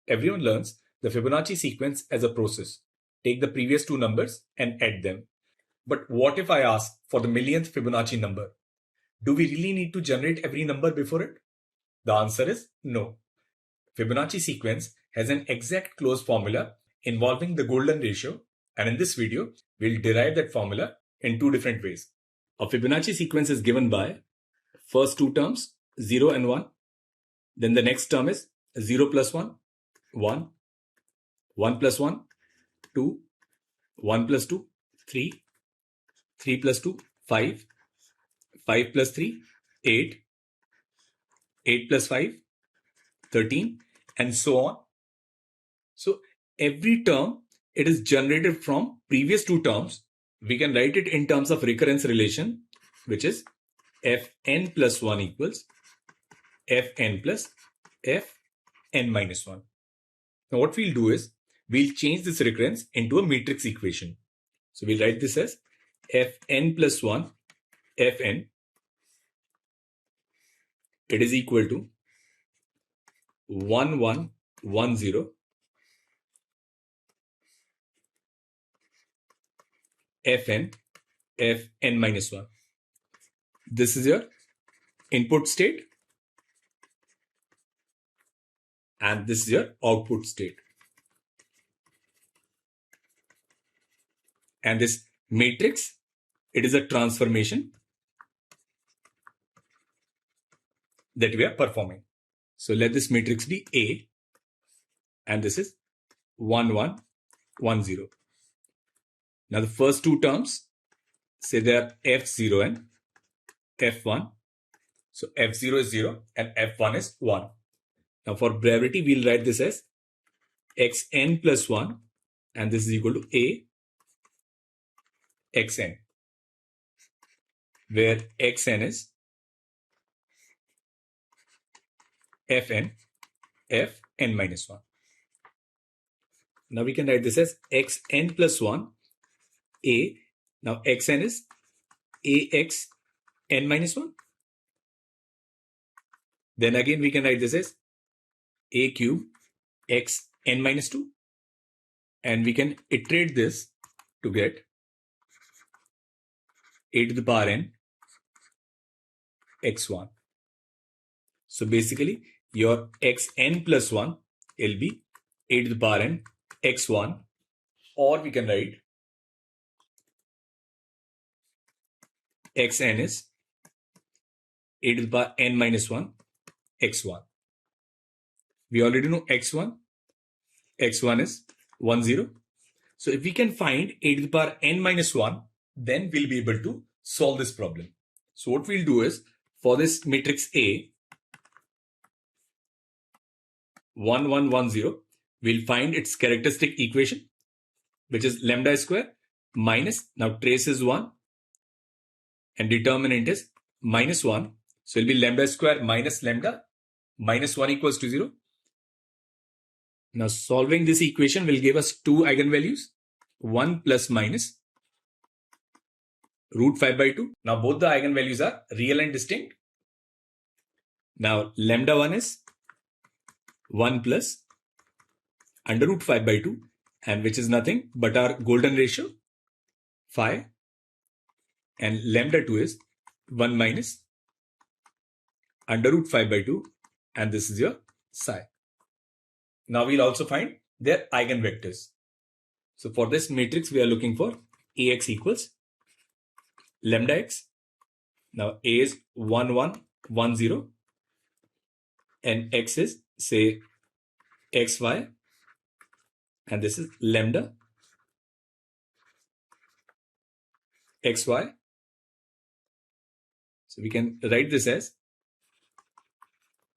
Everyone learns the Fibonacci sequence as a process. Take the previous two numbers and add them. But what if I ask for the millionth Fibonacci number? Do we really need to generate every number before it? The answer is no. Fibonacci sequence has an exact closed formula involving the golden ratio, and in this video, we'll derive that formula in two different ways. A Fibonacci sequence is given by first two terms, 0 and 1. Then the next term is 0 plus 1, 1, 1 plus 1, 2, 1 plus 2, 3, 3 plus 2, 5, 5 plus 3, 8, 8 plus 5, 13, and so on. So every term, it is generated from previous two terms. We can write it in terms of recurrence relation, which is fn plus 1 equals fn plus fn minus 1. Now what we'll do is, we'll change this recurrence into a matrix equation. So we'll write this as fn plus 1 fn, it is equal to 1 1 1 0 fn fn minus 1. This is your input state and this is your output state. And this matrix, it is a transformation that we are performing. So let this matrix be A, and this is 1 1 1 0. Now the first two terms, say they are f0 and f1. So f0 is 0 and f1 is 1. Now for brevity, we'll write this as xn plus 1, and this is equal to a xn, where xn is fn fn minus 1. Now we can write this as xn plus 1 a. Now xn is ax n minus 1. Then again we can write this as a cube x n minus 2, and we can iterate this to get a to the power n x1. So basically your xn plus 1 will be a to the power n x1, or we can write xn is a to the power n minus 1 x1. We already know x1 is 1 0. So if we can find a to the power n minus 1, then we'll be able to solve this problem. So what we'll do is, for this matrix A 1 1 1 0, we'll find its characteristic equation, which is lambda square minus, now trace is 1 and determinant is minus 1. So it'll be lambda square minus lambda minus 1 equals to 0. Now solving this equation will give us two eigenvalues, 1 plus minus root 5 by 2. Now both the eigenvalues are real and distinct. Now lambda 1 is 1 plus under root 5 by 2, and which is nothing but our golden ratio phi, and lambda 2 is 1 minus under root 5 by 2, and this is your psi. Now we'll also find their eigenvectors. So for this matrix, we are looking for Ax equals lambda x. Now A is 1 1 1 0, and x is say xy, and this is lambda xy. So we can write this as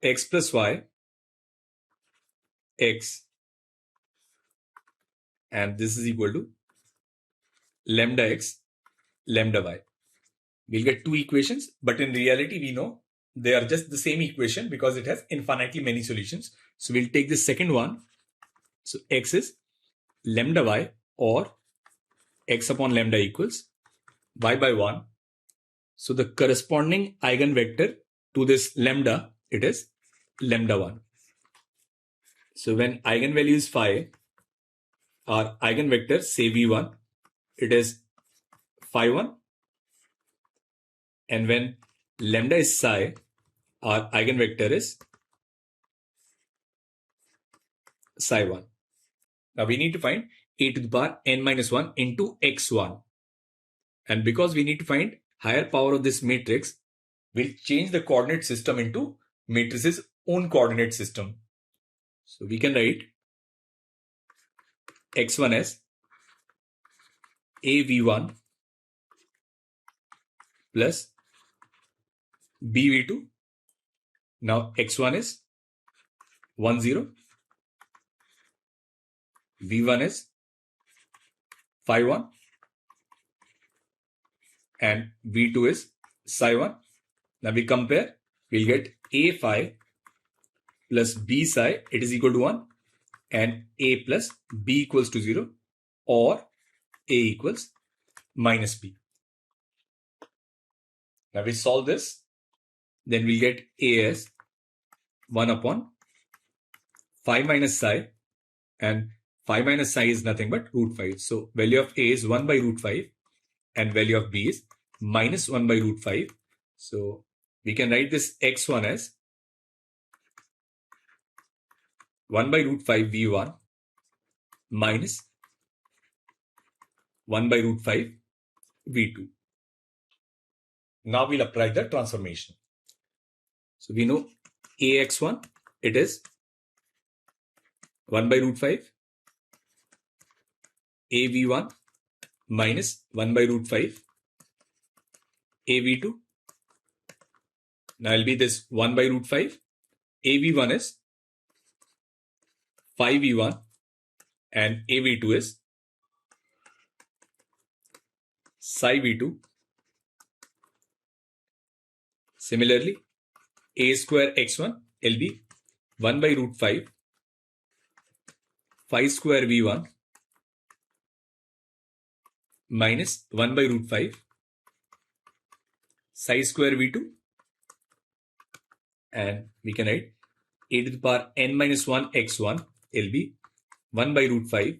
x plus y x, and this is equal to lambda x lambda y. We'll get two equations, but in reality we know they are just the same equation because it has infinitely many solutions. So we'll take the second one. So x is lambda y, or x upon lambda equals y by 1. So the corresponding eigenvector to this lambda, it is lambda 1. So when eigenvalue is phi, our eigenvector say v1, it is phi1, and when lambda is psi, our eigenvector is psi1. Now we need to find a to the power n minus 1 into x1. And because we need to find higher power of this matrix, we'll change the coordinate system into matrix's own coordinate system. So we can write x1 as av1 plus bv2. Now x1 is 1 0, v1 is phi 1, and v2 is psi 1. Now we compare, we'll get a phi plus b psi, it is equal to 1, and a plus b equals to 0, or a equals minus b. Now we solve this, then we'll get a as 1 upon phi minus psi, and phi minus psi is nothing but root 5. So value of a is 1 by root 5, and value of b is minus 1 by root 5. So we can write this x1 as 1 by root 5 v1 minus 1 by root 5 v2. Now we'll apply the transformation. So we know ax1, it is 1 by root 5 av1 minus 1 by root 5 av2. Now it'll be this 1 by root 5. av1 is 5v1 and av2 is psi v2. Similarly, a square x1 will be 1 by root 5 phi square v1 minus 1 by root 5 psi square v2, and we can write a to the power n minus 1 x1 will be 1 by root 5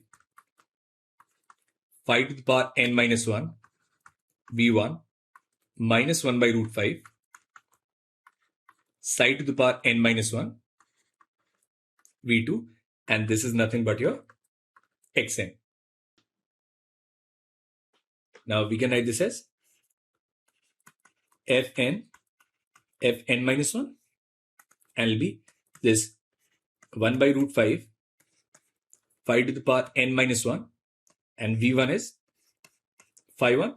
phi to the power n minus 1 v1 minus 1 by root 5 psi to the power n minus 1 v2, and this is nothing but your xn. Now we can write this as fn minus 1, and will be this 1 by root 5 phi to the power n minus 1, and v1 is phi 1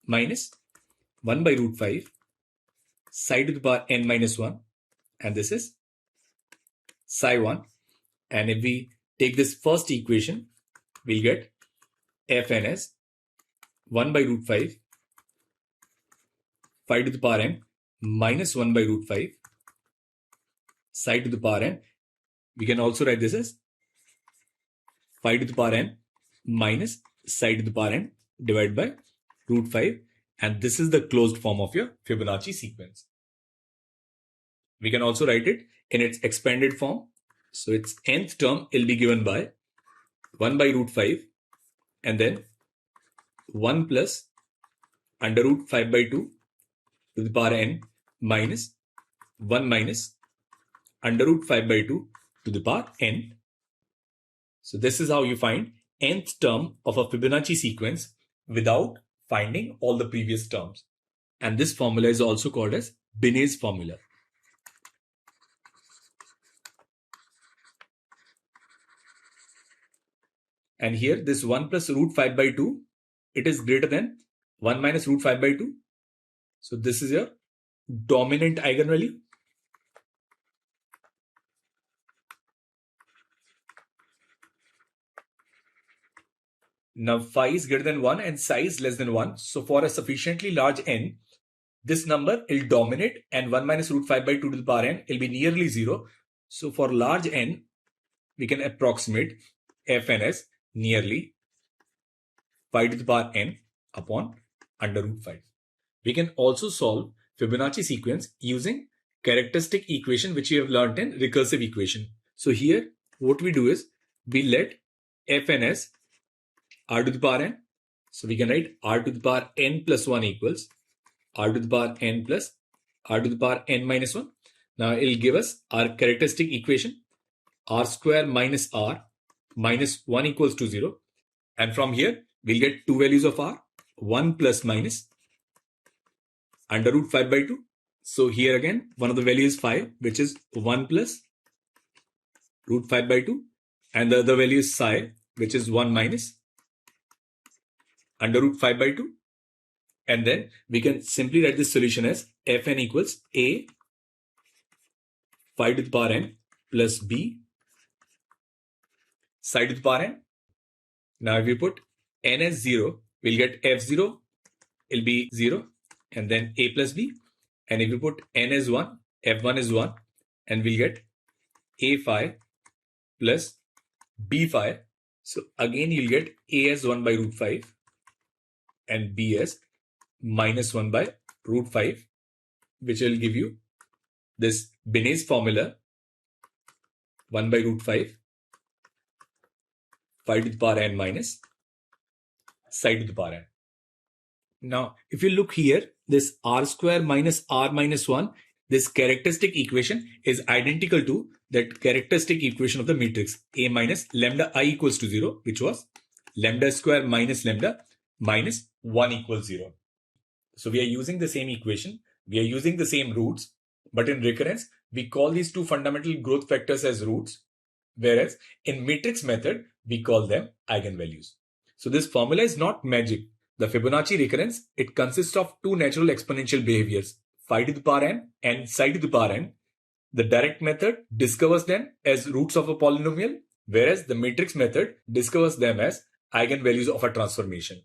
minus 1 by root 5 psi to the power n minus 1, and this is psi 1. And if we take this first equation, we'll get fn as 1 by root 5 phi to the power n minus 1 by root 5 psi to the power n. We can also write this as phi to the power n minus psi to the power n divided by root 5, and this is the closed form of your Fibonacci sequence. We can also write it in its expanded form. So its nth term will be given by 1 by root 5 and then 1 plus under root 5 by 2 to the power n minus 1 minus under root 5 by 2 to the power n. So this is how you find nth term of a Fibonacci sequence without finding all the previous terms. And this formula is also called as Binet's formula. And here this 1 plus root 5 by 2, it is greater than 1 minus root 5 by 2. So this is your dominant eigenvalue. Now phi is greater than 1 and psi is less than 1. So for a sufficiently large n, this number will dominate, and 1 minus root 5 by 2 to the power n will be nearly 0. So for large n, we can approximate fn as nearly phi to the power n upon under root 5. We can also solve Fibonacci sequence using characteristic equation, which we have learned in recursive equation. So here, what we do is we let fn as r to the power n. So we can write r to the power n plus 1 equals r to the power n plus r to the power n minus 1. Now it will give us our characteristic equation, r square minus r minus 1 equals to 0. And from here, we'll get two values of r, 1 plus minus under root 5 by 2. So here again, one of the values is 5, which is 1 plus root 5 by 2. And the other value is psi, which is 1 minus under root 5 by 2. And then we can simply write this solution as fn equals a 5 to the power n plus b psi to the power n. Now if we put n as 0, we'll get f0 will be 0 and then a plus b. And if we put n as 1, f1 is 1 and we'll get a phi plus b phi. So again you'll get a as 1 by root 5 and b as minus 1 by root 5, which will give you this Binet's formula 1 by root 5 to the power n minus psi to the power n. Now, if you look here, this r square minus r minus 1, this characteristic equation is identical to that characteristic equation of the matrix A minus lambda I equals to 0, which was lambda square minus lambda minus 1 equals 0. So we are using the same equation, we are using the same roots, but in recurrence, we call these two fundamental growth factors as roots, whereas in matrix method, we call them eigenvalues. So this formula is not magic. The Fibonacci recurrence, it consists of two natural exponential behaviors, phi to the power n and psi to the power n. The direct method discovers them as roots of a polynomial, whereas the matrix method discovers them as eigenvalues of a transformation.